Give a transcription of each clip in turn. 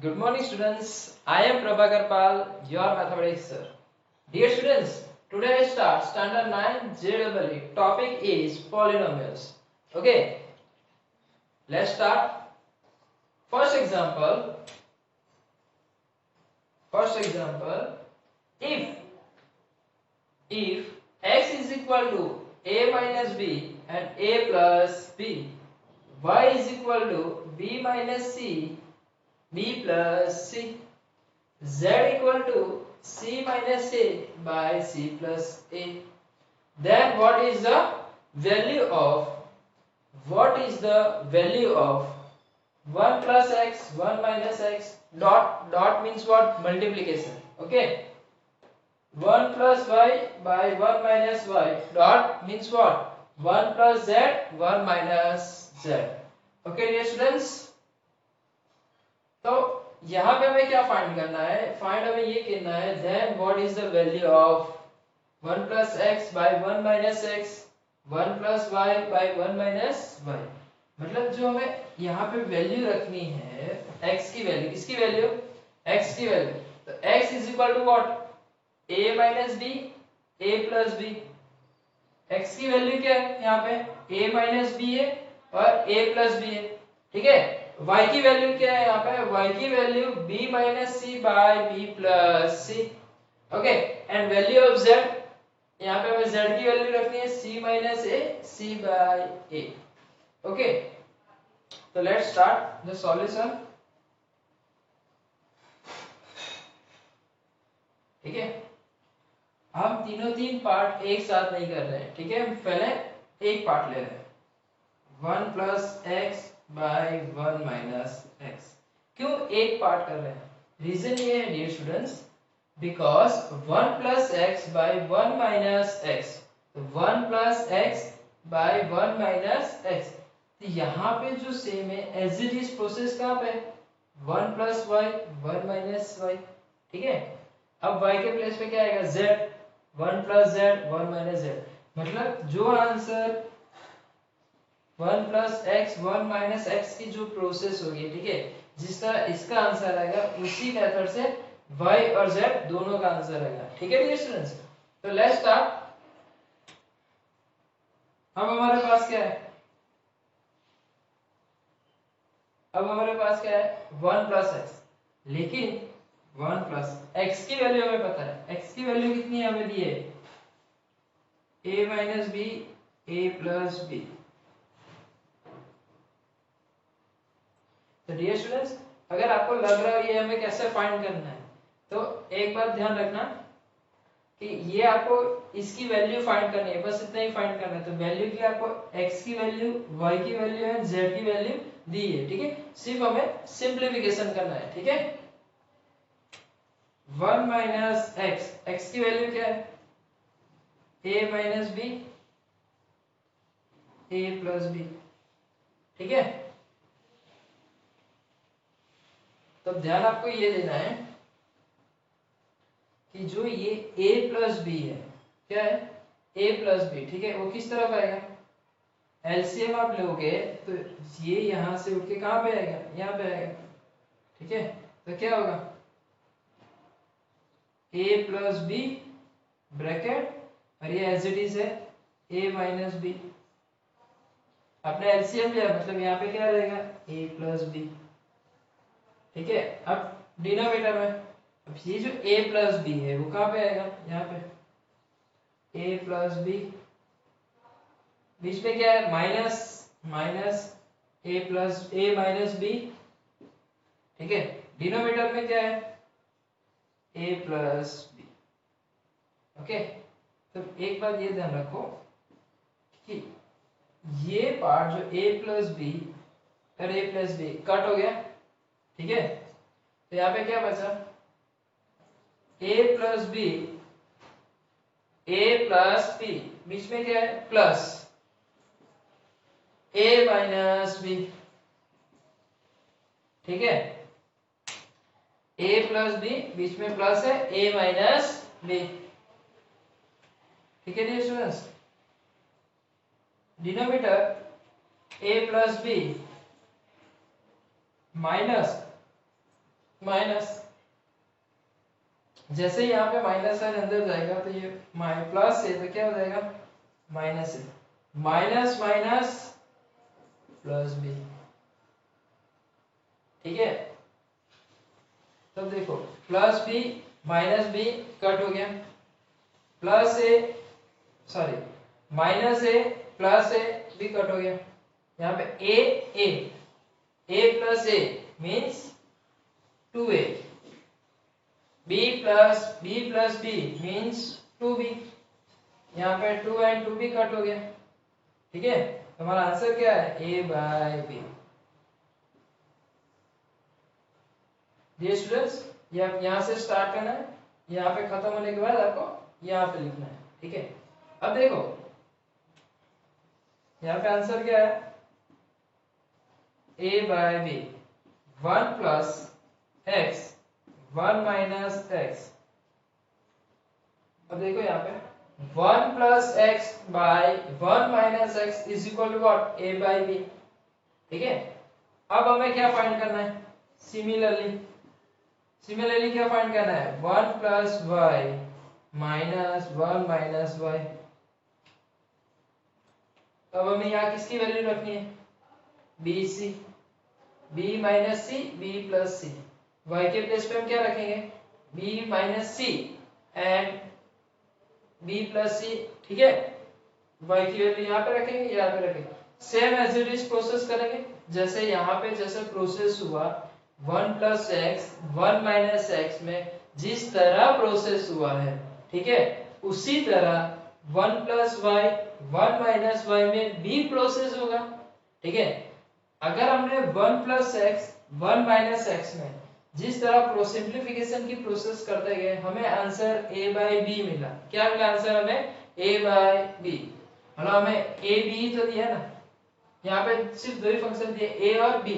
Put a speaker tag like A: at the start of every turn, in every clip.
A: Good morning, students. I am Prabhakar Pal, your mathematics sir. Dear students, today I start standard 9 JEE. Topic is polynomials. Okay, let's start. First example. If x is equal to a minus b and a plus b, y is equal to b minus c, b plus c, z equal to c minus a by c plus a, then what is the value of 1 plus x 1 minus x dot means what? Multiplication. Okay, 1 plus y by 1 minus y dot means what? 1 plus z 1 minus z. Okay dear students, तो यहाँ पे हमें क्या find करना है? Find हमें ये करना है then what is the value of 1 plus x by 1 minus x 1 plus y by 1 minus y। मतलब जो हमें यहाँ पे वैल्यू रखनी है x की वैल्यू, किसकी वैल्यू? x की वैल्यू। तो x is equal to what? a minus b a plus b। x की वैल्यू क्या है यहाँ पे? a minus b है और a plus b है। ठीक है, y की वैल्यू क्या है यहाँ पे? y की value b minus c by b plus c। Okay, and value of z, यहाँ पे हमें z की वैल्यू रखनी है c minus a c by a। Okay, तो लेट्स स्टार्ट द सॉल्यूशन। ठीक है, हम तीन पार्ट एक साथ नहीं कर रहे हैं। ठीक है, हम पहले एक पार्ट ले रहे हैं 1 plus x by 1 minus x। क्यों एक पार्ट कर रहे हैं? रीजन ये है dear students, because 1 plus x by 1 minus x, तो 1 plus x by 1 minus x, तो यहाँ पे जो सेम है एज इट इज प्रोसेस कहाँ पे? 1 plus y 1 minus y। ठीक है, अब y के प्लेस पे क्या आएगा? z, 1 plus z 1 minus z। मतलब जो answer 1 plus x 1 minus x की जो प्रोसेस होगी, ठीक है, जिसका इसका आंसर आएगा उसी मेथड से y और z दोनों का आंसर आएगा। ठीक है डियर स्टूडेंट्स, तो लेट्स स्टार्ट। अब हमारे पास क्या है? अब हमारे पास क्या है? 1 plus x, लेकिन 1 plus x की वैल्यू हमें पता है। x की वैल्यू कितनी हमें दी है? a minus b a plus b। तो डियर स्टूडेंट्स, अगर आपको लग रहा है ये हमें कैसे फाइंड करना है, तो एक बात ध्यान रखना कि ये आपको इसकी वैल्यू फाइंड करनी है, बस इतना ही फाइंड करना है। तो वैल्यू की आपको x की वैल्यू, y की वैल्यू है, z की वैल्यू दी है। ठीक है, सिर्फ हमें सिंप्लीफिकेशन करना है। ठीक है, 1 minus x, x की वैल्यू क्या है? a minus b a plus b। ठीक है, तो ध्यान आपको ये देना है कि जो ये a plus b है, क्या है? a plus b। ठीक है, वो किस तरफ आएगा? एलसीएम आप लोगे तो ये यहां से उठ के कहां पे आएगा? यहाँ पे आएगा। ठीक है, तो क्या होगा? a plus b ब्रैकेट और ये एज इट इज है a minus b। आपने एलसीएम लिया मतलब यहाँ पे क्या रहेगा? a plus b। ठीक है, अब डिनोमिनेटर में अब ये जो a plus b है वो कहाँ पे आएगा? यहाँ पे a plus b, बीच में क्या है? Minus minus a plus a minus b। ठीक है, डिनोमिनेटर में क्या है? a plus b। ओके, तो एक बात ये ध्यान रखो कि ये पार्ट जो a plus b और a plus b कट हो गया। ठीक है, तो यहाँ पे क्या बचा? a plus b a plus b, बीच में क्या है? Plus a minus b। ठीक है, a plus b बीच में प्लस है a minus b। ठीक है dear students, denominator a plus b minus minus, जैसे ही यहाँ पे माइनस साइन अंदर जाएगा तो ये प्लस है तो क्या हो जाएगा माइनस है, माइनस माइनस प्लस बी। ठीक है, तब देखो plus B minus B cut हो गया, plus A sorry minus A plus A B cut हो गया, यहाँ पे A plus A means 2a, b plus b means 2b, यहाँ पे 2 एंड 2b कट हो गया। ठीक है, हमारा आंसर क्या है a by b। Dear students, ये आप यहाँ से स्टार्ट करना है, यहाँ पे खत्म होने के बाद आपको यहाँ पे लिखना है। ठीक है, अब देखो यहाँ पे आंसर क्या है a by b, 1 plus x 1 minus x। अब देखो यहाँ पे 1 plus x by 1 minus x is equal to what a by b। ठीक है, अब हमें क्या फाइंड करना है, सिमिलरली क्या फाइंड करना है 1 plus y minus 1 minus y। अब हमें यहाँ किसकी वैल्यू रखनी है B C, b minus C B plus C, y के प्लेस पे हम क्या रखेंगे b minus C and b plus C. ठीक है, y की वैल्यू यहाँ पे रखेंगे, यहाँ पे रखेंगे, same as it is process करेंगे जैसे यहाँ पे जैसे प्रोसेस हुआ 1 प्लस एक्स 1 माइनस एक्स में जिस तरह प्रोसेस हुआ है। ठीक है, उसी तरह 1 प्लस वाई 1 माइनस वाई में भी प्रोसेस होगा। ठीक है, अगर हमने 1 प्लस एक्स 1 माइनस एक्स में जिस तरह सिंप्लीफिकेशन की प्रोसेस करते गए हमें आंसर a बाय b मिला। क्या मिला आंसर हमें a बाय b, मतलब हमें a b तो दिया ना, यहाँ पे सिर्फ दो ही फंक्शन दिए a और b,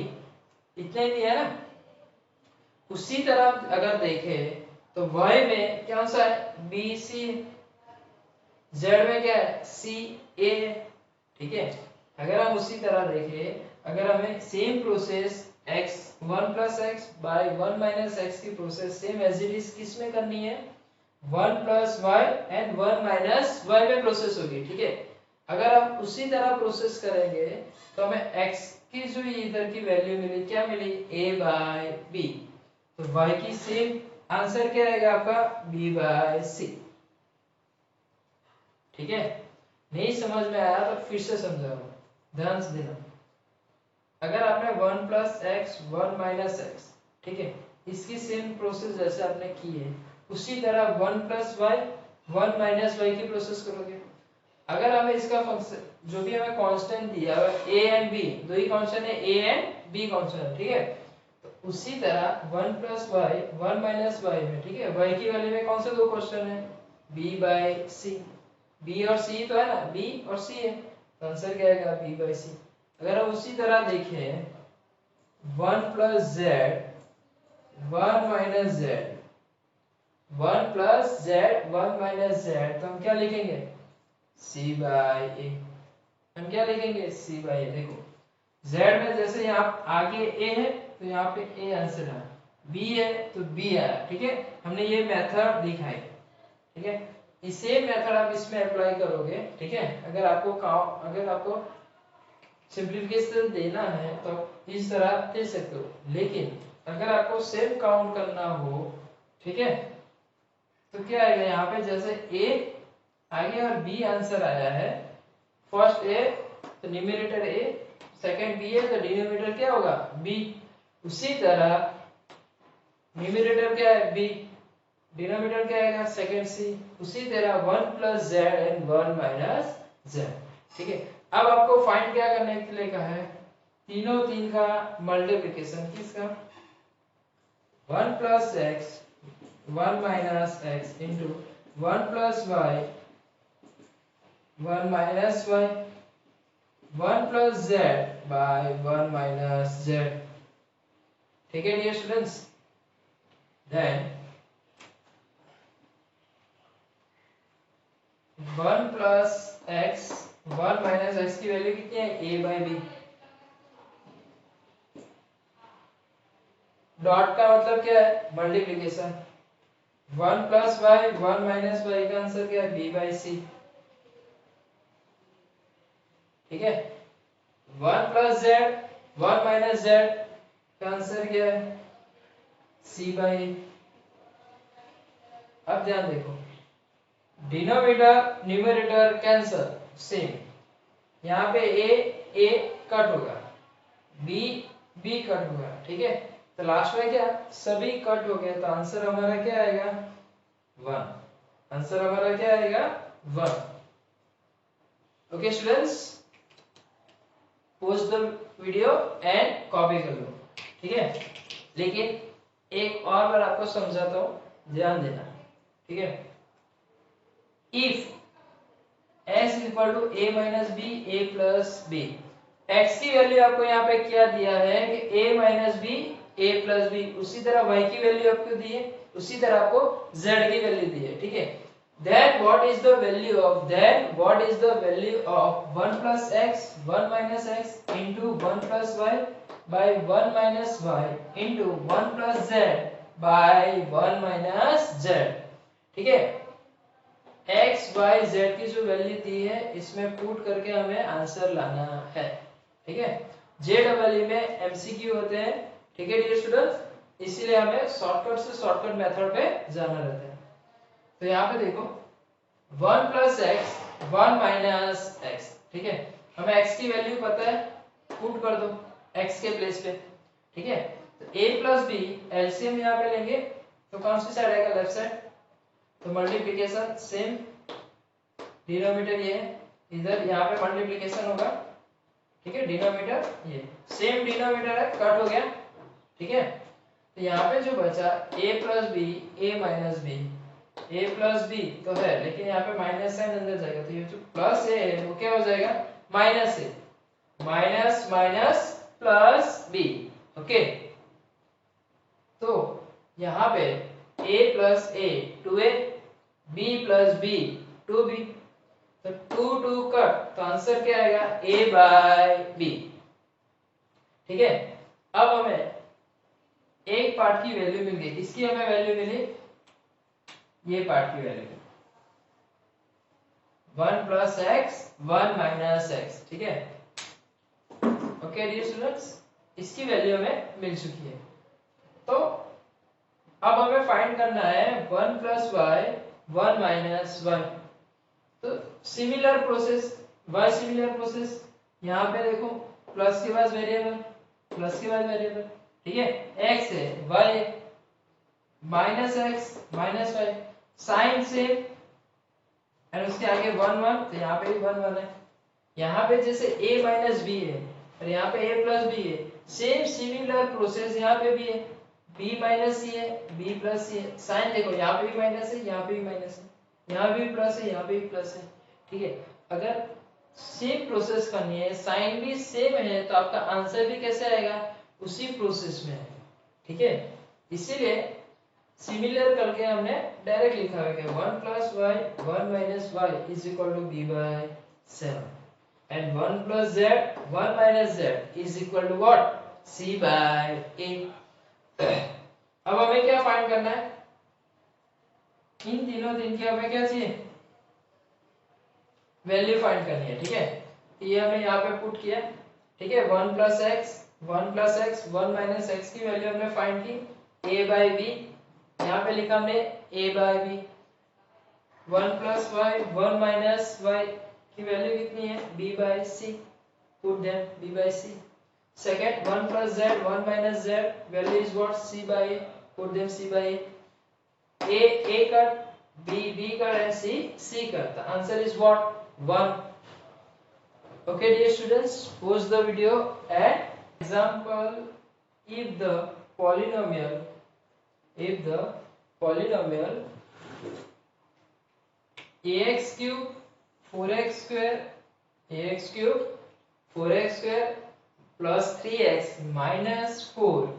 A: इतना ही दिया ना। उसी तरह अगर देखें तो y में क्या सा है b c, z में क्या है c a। ठीक है, अगर हम उसी तरह देखें, अगर हमें same process x 1 plus X by 1 minus x की process same as it is किस में करनी है 1 plus Y and 1 minus Y में प्रोसेस होगी। ठीक है, अगर हम उसी तरह प्रोसेस करेंगे तो हमें x की जो इधर की वैल्यू मिली क्या मिली a बाय b, तो y की सेम आंसर क्या रहेगा आपका b बाय c। ठीक है, नहीं समझ में आया तो फिर से समझाऊंगा, ध्यान से देना। अगर आपने 1 प्लस एक्स 1 माइनस एक्स, ठीक है, इसकी सेम प्रोसेस जैसे आपने की है उसी तरह 1 प्लस वाई 1 माइनस वाई की प्रोसेस करोगे। अगर हमें इसका फंक्शन जो भी हमें कांस्टेंट दिया है a एंड b, दो ही कांस्टेंट है a एंड b कांस्टेंट। ठीक है, तो उसी तरह 1 प्लस वाई 1 माइनस वाई में, ठीक है, y की वैल्यू में कौन से दो क्वेश्चन है b बाय c, b और c तो है ना, b और c है, तो आंसर क्या आएगा b बाय c। अगर हम उसी तरह देखें 1 plus z 1 minus z 1 plus z 1 minus z, तो हम क्या लिखेंगे c बाय a, हम क्या लिखेंगे c बाय a। देखो z में जैसे यहाँ आगे a है तो यहाँ पे a आंसर है, b है तो b आया। ठीक है, हमने ये मेथड दिखाई। ठीक है, इसे मेथड आप इसमें अप्लाई करोगे। ठीक है, अगर आपको सिंप्लीफिकेशन देना है तो इस तरह दे सकते हो, लेकिन अगर आपको सेम काउंट करना हो, ठीक है, तो क्या आएगा यहाँ पे जैसे a आगे और b आंसर आया है, फर्स्ट a तो न्यूमरेटर a, सेकंड b है तो डिनोमिनेटर क्या होगा b, उसी तरह न्यूमरेटर क्या है b, डिनोमिनेटर क्या आएगा सेकंड c, उसी तरह 1 plus z and 1 minus z। ठीक है, अब आपको फाइंड क्या करने के लिए कहा है, तीनों तीन का मल्टीप्लिकेशन, किसका 1 plus x 1 minus x into 1 plus y 1 minus y 1 plus z by 1 minus z. ठीक है dear students, then 1 plus x 1 minus x की वैल्यू कितनी है a बाय b, डॉट का मतलब क्या है? Multiplication. 1 plus y 1 minus y का आंसर क्या है? B by c. ठीक है, 1 प्लस जेड 1 माइनस जेड का आंसर क्या है? C by. अब ध्यान देखो, डिनोमिनेटर न्यूमरेटर कैंसल सेम। यहाँ पे ए कट होगा, बी कट होगा। ठीक है, तो लास्ट में क्या, सभी कट हो गए, तो आंसर हमारा क्या आएगा? 1। आंसर हमारा क्या आएगा? 1। Okay students, pause the video and copy कर लो। ठीक है, लेकिन एक और बार आपको समझाता हूं, ध्यान देना। ठीक है, if x equal to a minus b a plus b, x की वैल्यू आपको यहाँ पे क्या दिया है कि a minus b a plus b, उसी तरह y की वैल्यू आपको दी है, उसी तरह आपको z की वैल्यू दी है। ठीक है, then what is the value of 1 plus x 1 minus x into 1 plus y by 1 minus y into 1 plus z by 1 minus z। ठीक है, x y z की जो वैल्यू दी है इसमें पुट करके हमें आंसर लाना है। ठीक है, JEE में MCQ होते हैं। ठीक है डियर स्टूडेंट्स, इसीलिए हमें शॉर्टकट से शॉर्टकट मेथड पे जाना रहता है। तो यहाँ पे देखो 1 प्लस एक्स 1 माइनस एक्स। ठीक है, हमें x की वैल्यू पता है, पुट कर दो x के प्लेस पे। ठीक है, तो a प्लस बी एलसीएम यहाँ पे लेंगे तो कौन सी साइड आएगा? Left side. तो मल्टीप्लिकेशन सेम, डिनोमिनेटर ये है, इधर यहाँ पे मल्टीप्लिकेशन होगा। ठीक है, डिनोमिनेटर ये सेम डिनोमिनेटर है, कट हो गया। ठीक है, तो यहाँ पे जो बचा a plus b a minus b, a plus b तो है, लेकिन यहाँ पे माइनस साइन अंदर जाएगा, तो ये जो प्लस a है वो क्या हो जाएगा? Minus a, minus minus plus b। Okay, तो यहाँ पे a plus a 2a, b plus b 2b, तो 2 कट, तो आंसर क्या आएगा? a by b। ठीक है, अब हमें एक पार्ट की वैल्यू मिल गई, किसकी हमें वैल्यू मिली? ये पार्ट की value 1 plus x 1 minus x. ठीक है, ओके डियर स्टूडेंट्स, इसकी वैल्यू हमें मिल चुकी है। तो अब हमें फाइंड करना है 1 प्लस वाई 1 माइनस वाई। तो similar process, y similar process, यहाँ पे देखो प्लस के बाद वेरिएबल, प्लस के बाद वेरिएबल। ठीक है, x है y minus x minus y, sign same, and उसके आगे 1 1, तो यहाँ पे भी 1 1 है। यहाँ पे जैसे a माइनस बी है और यहाँ पे a प्लस बी है, सेम सिमिलर प्रोसेस यहाँ पे भी है, b माइनस c है b प्लस c है। साइन देखो, यहाँ पे भी माइनस है, यहाँ पे भी माइनस है, यहाँ भी प्लस है, यहाँ पे भी प्लस है। ठीक है, अगर सेम प्रोसेस करनी है, साइन भी सेम है, तो आपका आंसर भी कैसे आएगा? उसी प्रोसेस में है। ठीक है, इसीलिए सिमिलर करके हमने डायरेक्ट लिखा है कि 1 plus y 1 minus y is equal to b by 7, and 1 plus z 1 minus z is equal to what? c by a। अब हमें क्या फाइंड करना है? इन तीनों दिन की हमें क्या चाहिए? वैल्यू फाइंड करनी है। ठीक है, ये हमने यहाँ पे पुट किया। ठीक है, 1 प्लस एक्स 1 माइनस एक्स की वैल्यू हमने फाइंड की a बाय b, यहाँ पे लिखा हमने a by b। 1 plus y 1 minus y की वैल्यू कितनी है? b by c, put them b by c। Second 1 plus z 1 minus z value is what? c by a, put them c by a cut, b cut and c cut, the answer is what? 1। Okay dear students, pause the video and example, if the polynomial ax cube 4x square plus 3x minus 4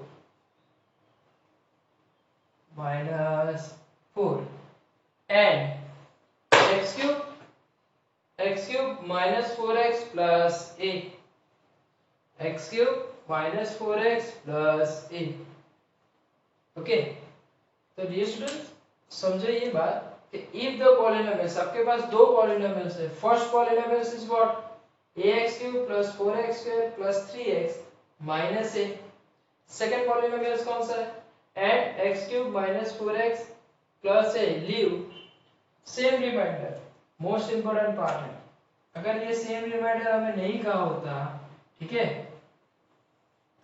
A: and x cube minus 4x plus a, x cube minus 4x plus a, okay, तो dear students समझो ये बात कि if the polynomials, आपके पास दो polynomials है, first polynomials is what ax³ + 4x² + 3x - a, second polynomials कौन सा है and x³ - 4x + a leave same remainder, most important part है। अगर ये सेम रिमाइंडर हमें नहीं कहा होता, ठीक है,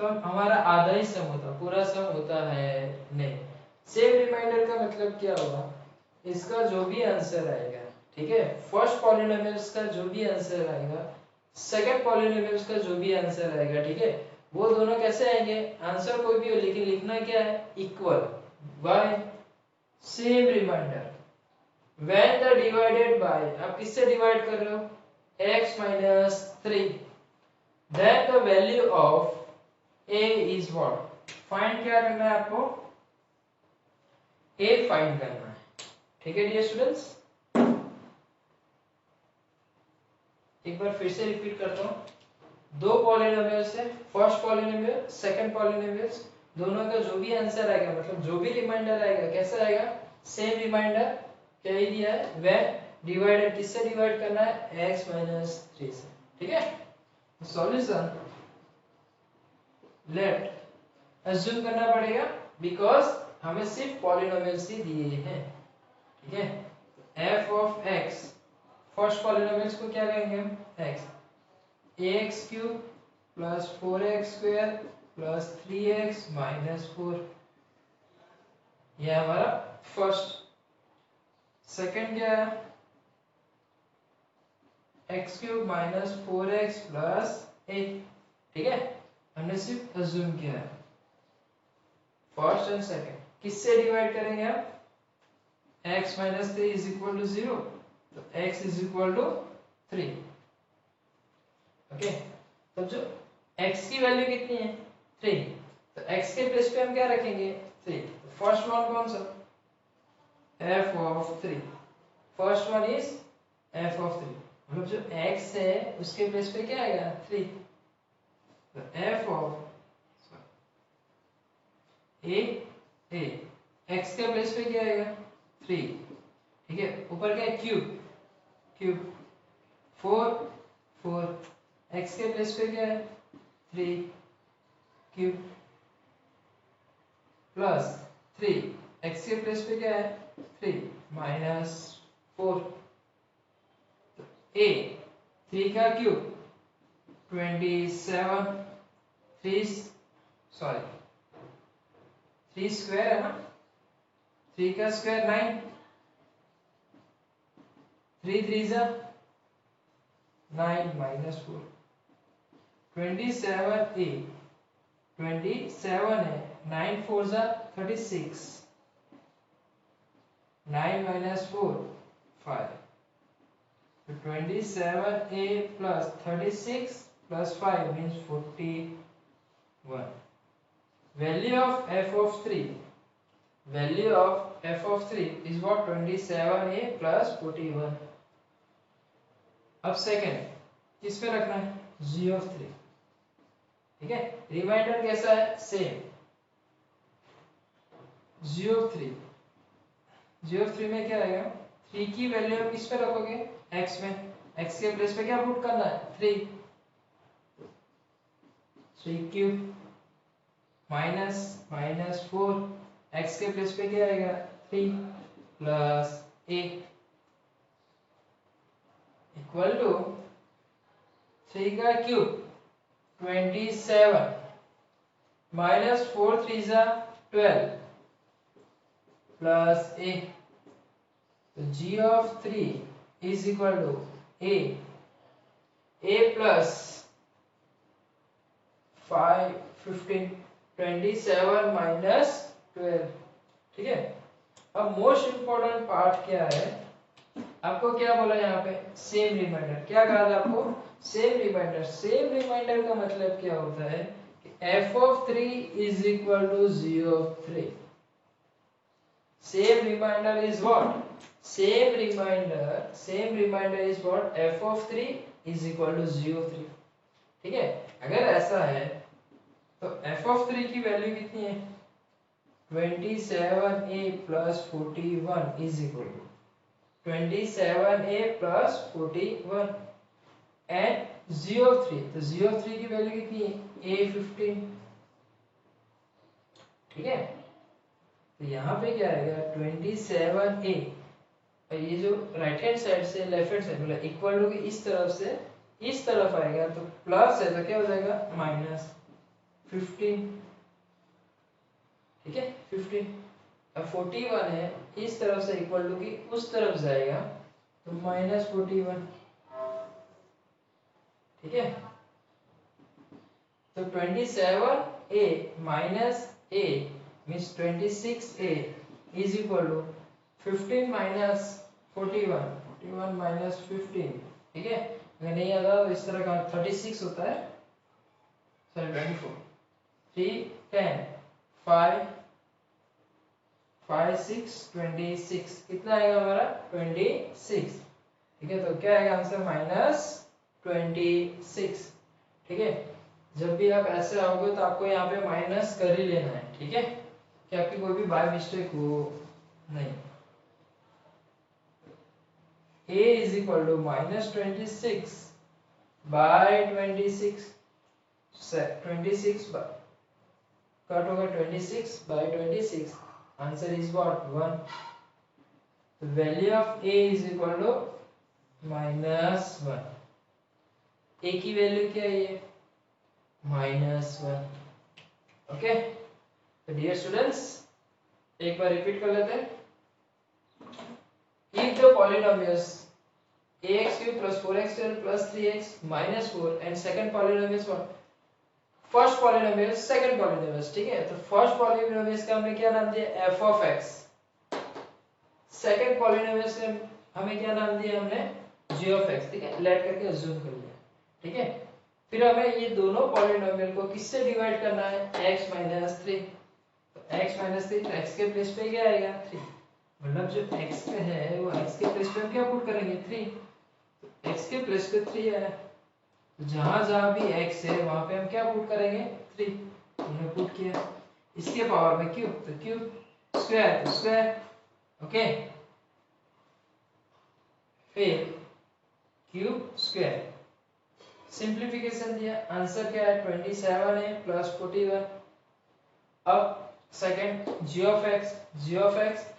A: तो हमारा आधा ही सम होता, पूरा सम होता है नहीं। सेम रिमाइंडर का मतलब क्या होगा, इसका जो भी आंसर आएगा, ठीक है, फर्स्ट पॉलिनोमियल्स का जो भी आंसर आएगा, सेकंड पॉलिनोमियल्स का जो भी आंसर आएगा, ठीक है, वो दोनों कैसे आएंगे, आंसर कोई भी हो लेकिन लिखना क्या है, equal, by same remainder. When the divided by, आप किससे डिवाइड कर रहे हो, x - 3, then the value of a is what, find क्या करना है आपको, a फाइंड करना है, ठीक है डियर स्टूडेंट्स। एक बार फिर से रिपीट करता हूं, दो पॉलिनोमियल्स है, फर्स्ट पॉलिनोमियल सेकंड पॉलिनोमियल्स, दोनों का जो भी आंसर आएगा, मतलब जो भी रिमाइंडर आएगा, कैसा आएगा, सेम रिमाइंडर, क्या ही दिया है, व्हेन डिवाइडेड, किससे डिवाइड करना है, x - 3 से, ठीक है। सॉल्यूशन लेट अज्यूम करना पड़ेगा बिकॉज हमें सिर्फ पॉलिनोमियल्स ही दिए हैं, ठीक है। f of x, first polynomials को क्या कहेंगे हम, x, ax³ + 4x² + 3x - 4, ये हमारा फर्स्ट। सेकंड क्या है, x³ - 4x + 8, ठीक है, हमने सिर्फ अज्यूम किया है। फर्स्ट एंड सेकंड किससे डिवाइड करेंगे हम, x - 3 = 0, तो x = 3, ओके। तो जो x की वैल्यू कितनी है, 3, तो x के प्लेस पे हम क्या रखेंगे, 3, तो फर्स्ट वन कौन सा, f of 3, first one is f of 3, मतलब जो x है उसके प्लेस पे क्या आएगा, 3, तो f ऑफ a x के प्लेस पे क्या आएगा, 3, ठीक है, ऊपर क्या है, क्यूब 4 x के प्लेस पे क्या है, 3 क्यूब प्लस 3 x के प्लेस पे क्या है, 3 - 4, a 3 का क्यूब 27, 3 स्क्वायर है ना, 3 का स्क्वायर 9, 3 3 जा 9 - 4, 27a 27 है, 9 4 जा 36, 9 - 4 5, तो 27a + 36 + 5 means 41। Value of f of 3, value of f of 3 is what, 27a + 41। अब सेकंड किस पे रखना है, g of 3, ठीक है, रिमाइंडर कैसा है, सेम, g of 3 में क्या आएगा, 3 की वैल्यू आप किस पे रखोगे, x में, x के प्लेस पे क्या पुट करना है, 3 क्यूब -4 x के प्लेस पे क्या आएगा, 3 प्लस 8 इक्वल टू 3 का क्यूब 27 -4 3 जा 12 प्लस 8, तो g of 3 is equal to a plus 5 15 27 minus 12, ठीक है। अब मोस्ट इंपोर्टेंट पार्ट क्या है, आपको क्या बोला यहाँ पे, सेम रिमाइंडर, क्या कहा था आपको, सेम रिमाइंडर। सेम रिमाइंडर का मतलब क्या होता है कि f of 3 is equal to g of 3। same reminder is what, same reminder is what, f of 3 is equal to g of 3, ठीक है। अगर ऐसा है तो f of 3 की वैल्यू कितनी है, 27a plus 41 is equal to 27a plus 41 and 03, तो 03 की वैल्यू कितनी है a15, ठीक है। तो यहाँ पे क्या आएगा 27a, ये जो राइट हैंड साइड से लेफ्ट हैंड साइड मतलब इक्वल टू की इस तरफ से इस तरफ आएगा, तो प्लस है तो क्या हो जाएगा -15, ठीक है 15। अब 41 है इस तरफ से इक्वल टू की उस तरफ जाएगा तो -41, ठीक है। तो 27a minus a means 26a is equal to 15 minus 41, 41 minus 15, ठीक है। अगर नहीं आता तो इस तरह का 36 होता है, सॉरी 24, 3 10 5 5 6 26, कितना आएगा हमारा 26, ठीक है। तो क्या आएगा आंसर -26, ठीक है। जब भी आप ऐसे आओगे तो आपको यहाँ पे माइनस कर ही लेना है, ठीक है, कि आपकी कोई भी बाय मिस्टेक हो नहीं। a is equal to -26 by 26, 26 cut होगा 26 by 26, answer is what 1। The value of a is equal to -1, a की वैल्यू क्या है ये -1, ओके। तो डियर स्टूडेंट्स एक बार रिपीट कर लेते हैं। If the polynomials ax cube plus 4x plus 3x minus 4 and second polynomial is what? First polynomial, second polynomial, ठीक है। तो फर्स्ट polynomial का हमने क्या नाम दिया f of x, second polynomial से हमें क्या नाम दिया हमने g of x, ठीक है, लेट करके अज्यूम कर लिया, ठीक है। फिर हमें ये दोनों पॉलिनोमियल को किससे डिवाइड करना है x - 3, तो x - 3 तो x के प्लेस पे क्या आएगा 3, मतलब जो x पे है वो x के प्लेस पे हम क्या पुट करेंगे 3, तो x के प्लेस पे 3 है, तो जहां जहां भी x है वहां पे हम क्या पुट करेंगे 3, हमने पुट किया। इसके पावर में क्यूब, तो क्यूब, स्क्वायर तो स्क्वायर, ओके। फिर क्यूब स्क्वायर, सिंप्लीफिकेशन दिया, आंसर क्या है 27 है प्लस 41। अब second g of x,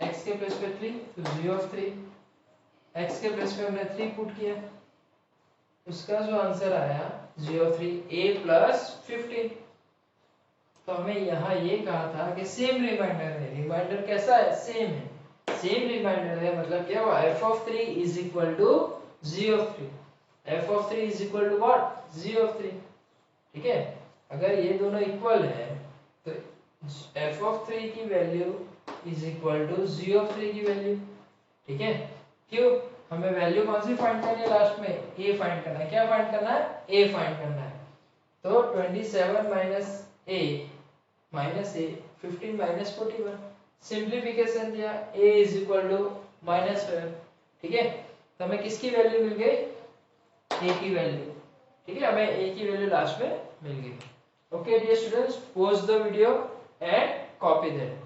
A: x के प्लेस पे 3 तो g of 3, x के प्लेस पे हमने 3 पुट किया, उसका जो आंसर आया g of 3 a plus 15। तो हमें यहाँ ये कहा था कि सेम रिमाइंडर है, रिमाइंडर कैसा है सेम है, सेम रिमाइंडर है, मतलब क्या हुआ f of 3 is equal to g of 3, f of 3 is equal to what g of 3, ठीक है। अगर ये दोनों इक्वल है तो f of 3 की value is equal to g of 3 की वैल्यू, ठीक है। क्यों, हमें वैल्यू कौन सी फाइंड करनी है लास्ट में a फाइंड करना है, क्या फाइंड करना है a फाइंड करना है। तो 27 minus a 15 minus 41, सिंप्लीफिकेशन दिया a इज इक्वल टू -12, ठीक है। तो हमें किसकी वैल्यू मिल गई a की वैल्यू, ठीक है, हमें a की वैल्यू लास्ट में मिल गई। Okay dear students, pause the video and copy that.